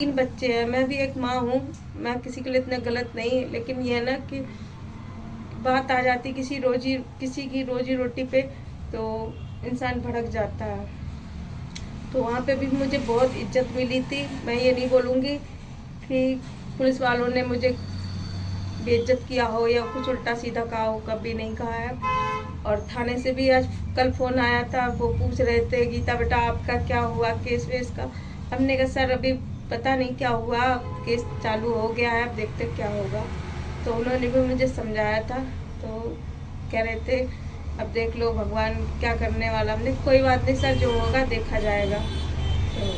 3 बच्चे हैं, मैं भी एक माँ हूँ। मैं किसी के लिए इतना गलत नहीं, लेकिन ये है ना कि बात आ जाती किसी की रोजी रोटी पे, तो इंसान भड़क जाता है। तो वहाँ पे भी मुझे बहुत इज्जत मिली थी। मैं ये नहीं बोलूँगी कि पुलिस वालों ने मुझे बेइज्जत किया हो या कुछ उल्टा सीधा कहा हो, कभी नहीं कहा है। और थाने से भी आज कल फ़ोन आया था, वो पूछ रहे थे गीता बेटा आपका क्या हुआ केस वेस का। हमने कहा सर अभी पता नहीं क्या हुआ, केस चालू हो गया है, अब देखते क्या होगा। तो उन्होंने भी मुझे समझाया था, तो कह रहे थे अब देख लो भगवान क्या करने वाला। हमने कोई बात नहीं सर, जो होगा देखा जाएगा। तो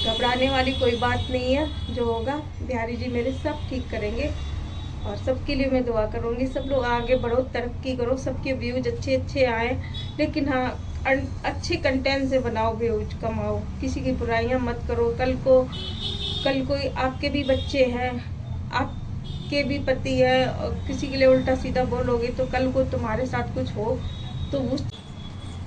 घबराने वाली कोई बात नहीं है, जो होगा बिहारी जी मेरे सब ठीक करेंगे। और सबके लिए मैं दुआ करूँगी, सब लोग आगे बढ़ो, तरक्की करो, सबके व्यूज अच्छे अच्छे आए। लेकिन हाँ, अच्छे कंटेंट से बनाओ, व्यूज कमाओ, किसी की बुराइयां मत करो। कल कोई आपके भी बच्चे हैं, आपके भी पति है, और किसी के लिए उल्टा सीधा बोलोगे तो कल को तुम्हारे साथ कुछ हो तो उस।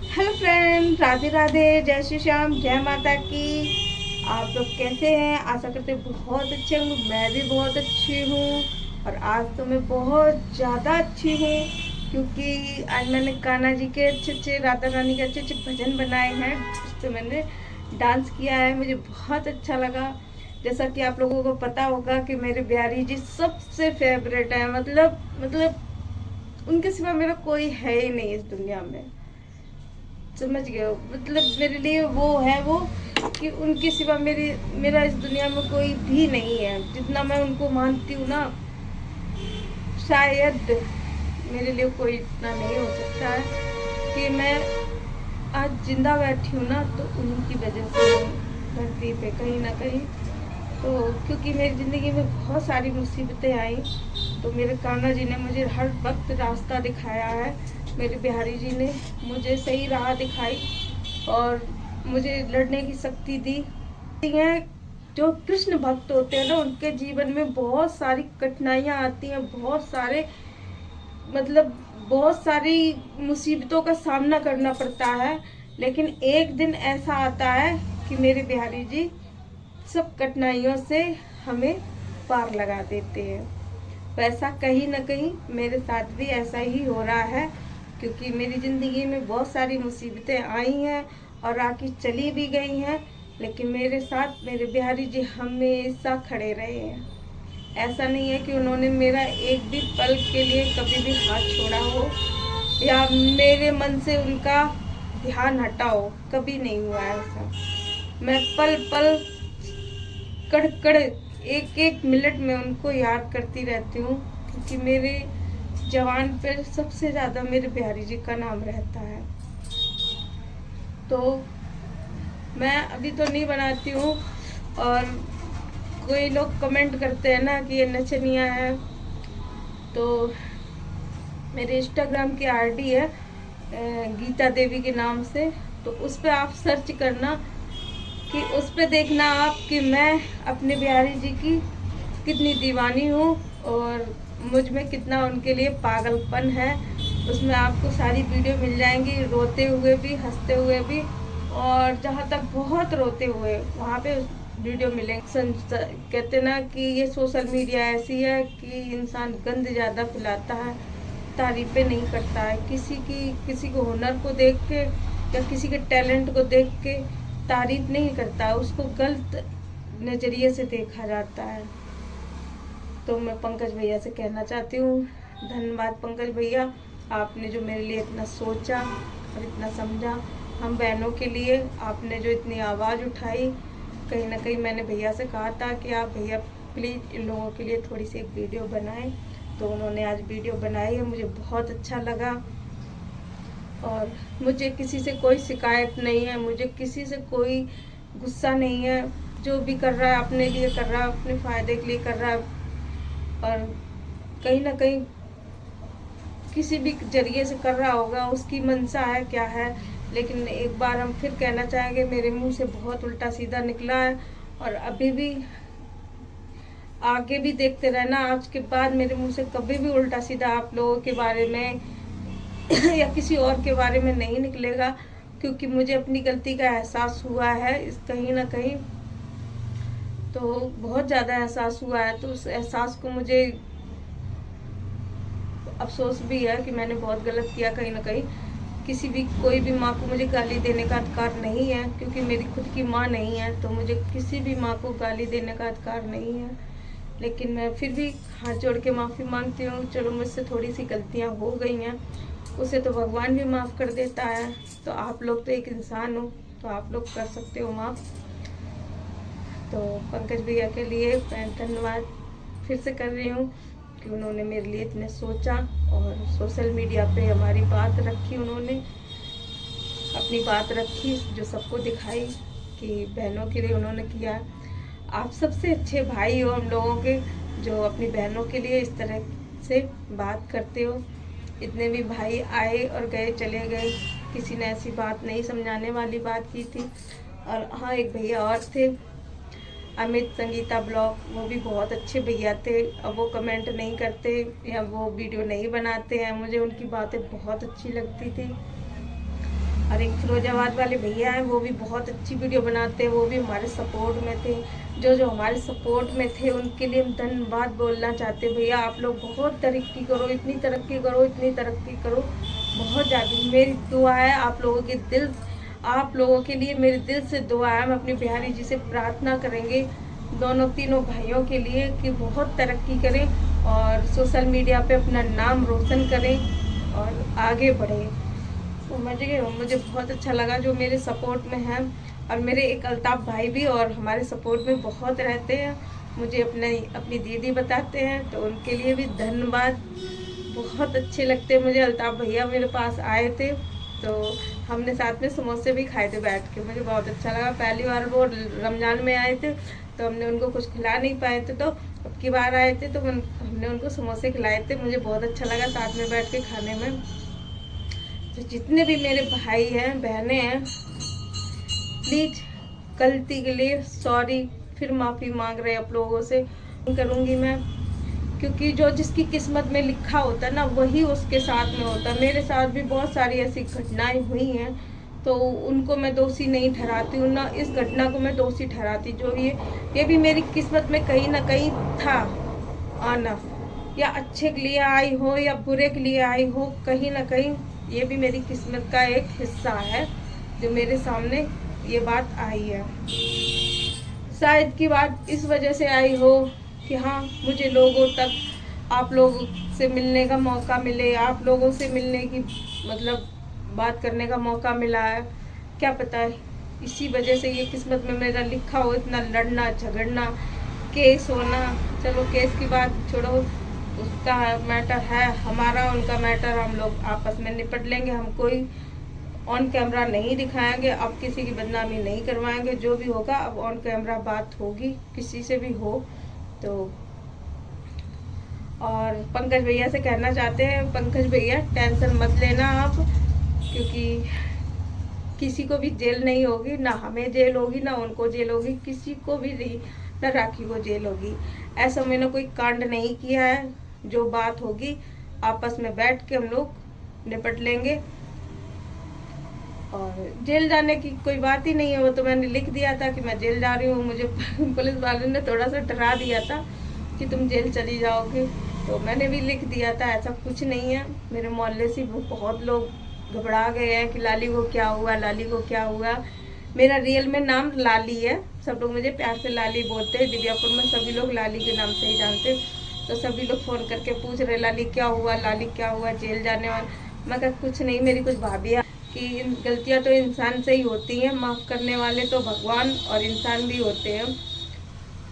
हेलो फ्रेंड, राधे राधे, जय श्री श्याम, जय माता की। आप लोग कैसे हैं? आशा करते बहुत अच्छे होंगे। मैं भी बहुत अच्छी हूँ, और आज तो मैं बहुत ज़्यादा अच्छी हूँ, क्योंकि आज मैंने कान्हा जी के अच्छे अच्छे, राधा रानी के अच्छे अच्छे भजन बनाए हैं, उस पर मैंने डांस किया है। मुझे बहुत अच्छा लगा। जैसा कि आप लोगों को पता होगा कि मेरे बिहारी जी सबसे फेवरेट है। मतलब उनके सिवा मेरा कोई है ही नहीं इस दुनिया में, समझ गए हो? मतलब मेरे लिए वो है वो, कि उनके सिवा मेरा इस दुनिया में कोई भी नहीं है। जितना मैं उनको मानती हूँ ना, शायद मेरे लिए कोई इतना नहीं हो सकता है। कि मैं आज जिंदा बैठी हूँ ना, तो उन्हीं की वजह से हूँ धरती पे कहीं ना कहीं। तो क्योंकि मेरी ज़िंदगी में बहुत सारी मुसीबतें आई, तो मेरे कान्हा जी ने मुझे हर वक्त रास्ता दिखाया है। मेरे बिहारी जी ने मुझे सही राह दिखाई और मुझे लड़ने की शक्ति दी है। जो कृष्ण भक्त होते हैं ना, उनके जीवन में बहुत सारी कठिनाइयाँ आती हैं, मतलब बहुत सारी मुसीबतों का सामना करना पड़ता है। लेकिन एक दिन ऐसा आता है कि मेरे बिहारी जी सब कठिनाइयों से हमें पार लगा देते हैं। वैसा कहीं ना कहीं मेरे साथ भी ऐसा ही हो रहा है, क्योंकि मेरी ज़िंदगी में बहुत सारी मुसीबतें आई हैं और आके चली भी गई हैं, लेकिन मेरे साथ मेरे बिहारी जी हमेशा खड़े रहे हैं। ऐसा नहीं है कि उन्होंने मेरा एक भी पल के लिए कभी भी हाथ छोड़ा हो, या मेरे मन से उनका ध्यान हटा हो, कभी नहीं हुआ ऐसा। मैं पल पल कड़ कड़ एक एक मिनट में उनको याद करती रहती हूँ, क्योंकि मेरे जवान पे सबसे ज़्यादा मेरे बिहारी जी का नाम रहता है। तो मैं अभी तो नहीं बनाती हूँ, और कोई लोग कमेंट करते हैं ना कि ये नचनिया है। तो मेरे इंस्टाग्राम की आईडी है गीता देवी के नाम से, तो उस पर आप सर्च करना, कि उस पर देखना आप कि मैं अपने बिहारी जी की कितनी दीवानी हूँ, और मुझ में कितना उनके लिए पागलपन है। उसमें आपको सारी वीडियो मिल जाएंगी, रोते हुए भी, हंसते हुए भी, और जहाँ तक बहुत रोते हुए वहाँ पे वीडियो मिलेंगे। कहते ना कि ये सोशल मीडिया ऐसी है कि इंसान गंद ज़्यादा फैलाता है, तारीफें नहीं करता है। किसी को हुनर को देख के या किसी के टैलेंट को देख के तारीफ नहीं करता, उसको गलत नज़रिए से देखा जाता है। तो मैं पंकज भैया से कहना चाहती हूँ, धन्यवाद पंकज भैया, आपने जो मेरे लिए इतना सोचा और इतना समझा। हम बहनों के लिए आपने जो इतनी आवाज़ उठाई। कहीं ना कहीं मैंने भैया से कहा था कि आप भैया प्लीज़ इन लोगों के लिए थोड़ी सी एक वीडियो बनाएं, तो उन्होंने आज वीडियो बनाई है, मुझे बहुत अच्छा लगा। और मुझे किसी से कोई शिकायत नहीं है, मुझे किसी से कोई गुस्सा नहीं है। जो भी कर रहा है अपने लिए कर रहा है, अपने फ़ायदे के लिए कर रहा है, और कहीं ना कहीं किसी भी जरिए से कर रहा होगा, उसकी मंशा है क्या है। लेकिन एक बार हम फिर कहना चाहेंगे, मेरे मुंह से बहुत उल्टा सीधा निकला है, और अभी भी आगे भी देखते रहना, आज के बाद मेरे मुंह से कभी भी उल्टा सीधा आप लोगों के बारे में या किसी और के बारे में नहीं निकलेगा, क्योंकि मुझे अपनी गलती का एहसास हुआ है। इस कहीं ना कहीं तो बहुत ज़्यादा एहसास हुआ है। तो उस एहसास को मुझे अफसोस भी है कि मैंने बहुत गलत किया कहीं ना कहीं। किसी भी कोई भी माँ को मुझे गाली देने का अधिकार नहीं है, क्योंकि मेरी खुद की माँ नहीं है, तो मुझे किसी भी माँ को गाली देने का अधिकार नहीं है। लेकिन मैं फिर भी हाथ जोड़ के माफ़ी मांगती हूँ। चलो मुझसे थोड़ी सी गलतियाँ हो गई हैं, उसे तो भगवान भी माफ़ कर देता है। तो आप लोग तो एक इंसान हो, तो आप लोग कर सकते हो माफ़। तो पंकज भैया के लिए मैं धन्यवाद फिर से कर रही हूँ कि उन्होंने मेरे लिए इतने सोचा और सोशल मीडिया पे हमारी बात रखी। उन्होंने अपनी बात रखी, जो सबको दिखाई कि बहनों के लिए उन्होंने किया। आप सबसे अच्छे भाई हो हम लोगों के, जो अपनी बहनों के लिए इस तरह से बात करते हो। इतने भी भाई आए और गए, चले गए, किसी ने ऐसी बात नहीं समझाने वाली बात की थी। और हाँ, एक भैया और थे, अमित संगीता ब्लॉग, वो भी बहुत अच्छे भैया थे। अब वो कमेंट नहीं करते या वो वीडियो नहीं बनाते हैं, मुझे उनकी बातें बहुत अच्छी लगती थी। और एक फिरोजाबाद वाले भैया हैं, वो भी बहुत अच्छी वीडियो बनाते हैं, वो भी हमारे सपोर्ट में थे। जो हमारे सपोर्ट में थे उनके लिए हम धन्यवाद बोलना चाहते हैं। भैया आप लोग बहुत तरक्की करो, इतनी तरक्की करो, इतनी तरक्की करो, बहुत ज़्यादा। मेरी दुआ है आप लोगों के लिए मेरे दिल से दुआ है। हम अपनी बिहारी जी से प्रार्थना करेंगे दोनों तीनों भाइयों के लिए कि बहुत तरक्की करें और सोशल मीडिया पे अपना नाम रोशन करें और आगे बढ़ें। समझ गए हो, मुझे बहुत अच्छा लगा जो मेरे सपोर्ट में हैं। और मेरे एक अल्ताफ भाई भी और हमारे सपोर्ट में बहुत रहते हैं, मुझे अपनी दीदी बताते हैं, तो उनके लिए भी धन्यवाद। बहुत अच्छे लगते हैं मुझे। अल्ताफ भैया मेरे पास आए थे तो हमने साथ में समोसे भी खाए थे बैठ के, मुझे बहुत अच्छा लगा। पहली बार वो रमज़ान में आए थे तो हमने उनको कुछ खिला नहीं पाए थे, तो अब की बार आए थे तो हमने उनको समोसे खिलाए थे। मुझे बहुत अच्छा लगा साथ में बैठ के खाने में। तो जितने भी मेरे भाई हैं बहनें हैं, प्लीज़ गलती के लिए सॉरी, फिर माफ़ी मांग रहे आप लोगों से करूँगी मैं, क्योंकि जो जिसकी किस्मत में लिखा होता है ना, वही उसके साथ में होता है। मेरे साथ भी बहुत सारी ऐसी घटनाएं हुई हैं, तो उनको मैं दोषी नहीं ठहराती हूँ, ना इस घटना को मैं दोषी ठहराती। जो ये भी मेरी किस्मत में कहीं ना कहीं था आना, या अच्छे के लिए आई हो या बुरे के लिए आई हो, कहीं ना कहीं ये भी मेरी किस्मत का एक हिस्सा है जो मेरे सामने ये बात आई है। शायद की बात इस वजह से आई हो कि हाँ, मुझे लोगों तक आप लोगों से मिलने का मौका मिले, आप लोगों से मिलने की मतलब बात करने का मौका मिला है। क्या पता है इसी वजह से ये किस्मत में मेरा लिखा हो, इतना लड़ना झगड़ना, केस होना। चलो केस की बात छोड़ो, उसका मैटर है, हमारा उनका मैटर हम लोग आपस में निपट लेंगे। हम कोई ऑन कैमरा नहीं दिखाएंगे, अब किसी की बदनामी नहीं करवाएंगे। जो भी होगा अब ऑन कैमरा बात होगी, किसी से भी हो तो। और पंकज भैया से कहना चाहते हैं, पंकज भैया टेंशन मत लेना आप, क्योंकि किसी को भी जेल नहीं होगी, ना हमें जेल होगी ना उनको जेल होगी, किसी को भी नहीं, ना राखी को जेल होगी। ऐसा मैंने कोई कांड नहीं किया है। जो बात होगी आपस में बैठ के हम लोग निपट लेंगे। और जेल जाने की कोई बात ही नहीं है, वो तो मैंने लिख दिया था कि मैं जेल जा रही हूँ। मुझे पुलिस वाले ने थोड़ा सा डरा दिया था कि तुम जेल चली जाओगे, तो मैंने भी लिख दिया था। ऐसा कुछ नहीं है। मेरे मोहल्ले से बहुत लोग घबरा गए हैं कि लाली को क्या हुआ, लाली को क्या हुआ। मेरा रियल में नाम लाली है, सब लोग मुझे प्यार से लाली बोलते हैं। दिव्यापुर में सभी लोग लाली के नाम से ही जानते, तो सभी लोग फ़ोन करके पूछ रहे लाली क्या हुआ, लाली क्या हुआ, जेल जाने वाला। मैं कहा कुछ नहीं, मेरी कुछ भाभियाँ कि गलतियाँ तो इंसान से ही होती हैं, माफ़ करने वाले तो भगवान और इंसान भी होते हैं।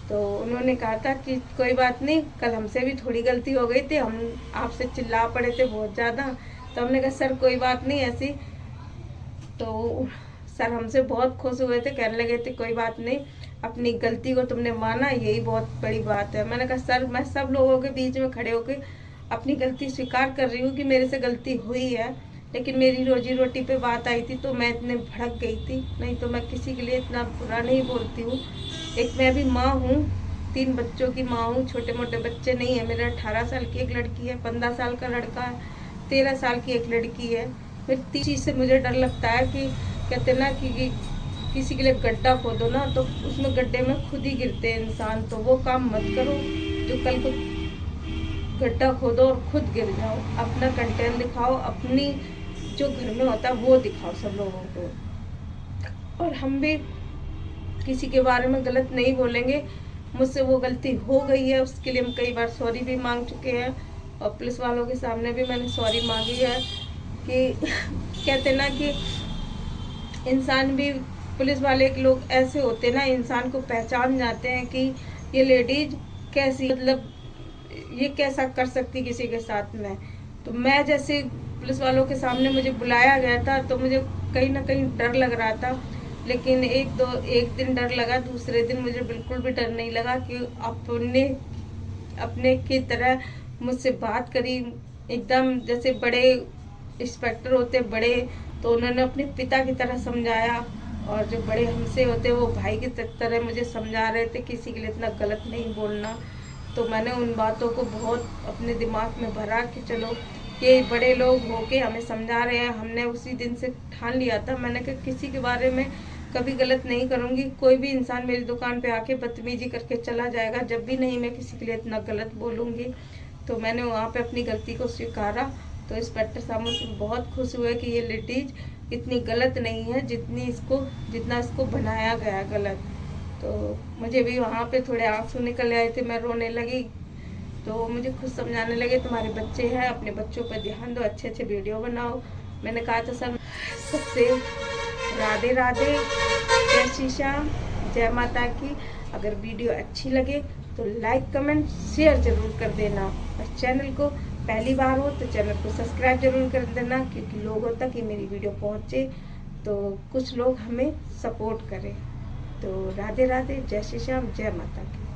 तो उन्होंने कहा था कि कोई बात नहीं, कल हमसे भी थोड़ी गलती हो गई थी, हम आपसे चिल्ला पड़े थे बहुत ज़्यादा। तो हमने कहा सर कोई बात नहीं ऐसी। तो सर हमसे बहुत खुश हुए थे, कहने लगे थे कोई बात नहीं, अपनी गलती को तुमने माना, यही बहुत बड़ी बात है। मैंने कहा सर मैं सब लोगों के बीच में खड़े होकर अपनी गलती स्वीकार कर रही हूँ कि मेरे से गलती हुई है, लेकिन मेरी रोजी रोटी पे बात आई थी तो मैं इतने भड़क गई थी, नहीं तो मैं किसी के लिए इतना बुरा नहीं बोलती हूँ। एक मैं भी माँ हूँ, 3 बच्चों की माँ हूँ, छोटे मोटे बच्चे नहीं है। मेरा 18 साल की एक लड़की है, 15 साल का लड़का है, 13 साल की एक लड़की है। फिर तीसरी चीज़ से मुझे डर लगता है कि कहते ना कि किसी के लिए गड्ढा खोदो ना तो उसमें गड्ढे में खुद ही गिरते हैं इंसान, तो वो काम मत करो जो कल को गड्ढा खोदो और खुद गिर जाओ। अपना कंटेंट दिखाओ, अपनी जो घर में होता है वो दिखाओ सब लोगों को। और हम भी किसी के बारे में गलत नहीं बोलेंगे। मुझसे वो गलती हो गई है, उसके लिए हम कई बार सॉरी भी मांग चुके हैं और पुलिस वालों के सामने भी मैंने सॉरी मांगी है कि कहते ना कि इंसान भी, पुलिस वाले के लोग ऐसे होते ना, इंसान को पहचान जाते हैं कि ये लेडीज कैसी, मतलब ये कैसा कर सकती किसी के साथ में। तो मैं जैसे पुलिस वालों के सामने मुझे बुलाया गया था तो मुझे कहीं ना कहीं डर लग रहा था, लेकिन एक दिन डर लगा, दूसरे दिन मुझे बिल्कुल भी डर नहीं लगा कि अपने की तरह मुझसे बात करी, एकदम जैसे बड़े इंस्पेक्टर होते बड़े, तो उन्होंने अपने पिता की तरह समझाया, और जो बड़े हमसे होते वो भाई की तरह मुझे समझा रहे थे किसी के लिए इतना गलत नहीं बोलना। तो मैंने उन बातों को बहुत अपने दिमाग में भरा कि चलो ये बड़े लोग होके हमें समझा रहे हैं। हमने उसी दिन से ठान लिया था, मैंने कहा किसी के बारे में कभी गलत नहीं करूँगी। कोई भी इंसान मेरी दुकान पे आके बदतमीजी करके चला जाएगा, जब भी नहीं मैं किसी के लिए इतना गलत बोलूँगी। तो मैंने वहाँ पे अपनी गलती को स्वीकारा। तो इंस्पेक्टर साहब मुझसे बहुत खुश हुए कि ये लेडीज इतनी गलत नहीं है जितना इसको बनाया गया गलत। तो मुझे भी वहाँ पे थोड़े आंसू निकल आए थे, मैं रोने लगी। तो मुझे खुद समझाने लगे तुम्हारे बच्चे हैं, अपने बच्चों पर ध्यान दो, अच्छे अच्छे वीडियो बनाओ। मैंने कहा था सर सबसे राधे राधे, जय श्री श्याम, जय माता की। अगर वीडियो अच्छी लगे तो लाइक कमेंट शेयर जरूर कर देना, और चैनल को पहली बार हो तो चैनल को सब्सक्राइब जरूर कर देना, क्योंकि लोगों तक ये मेरी वीडियो पहुंचे तो कुछ लोग हमें सपोर्ट करें। तो राधे राधे, जय श्री श्याम, जय माता की।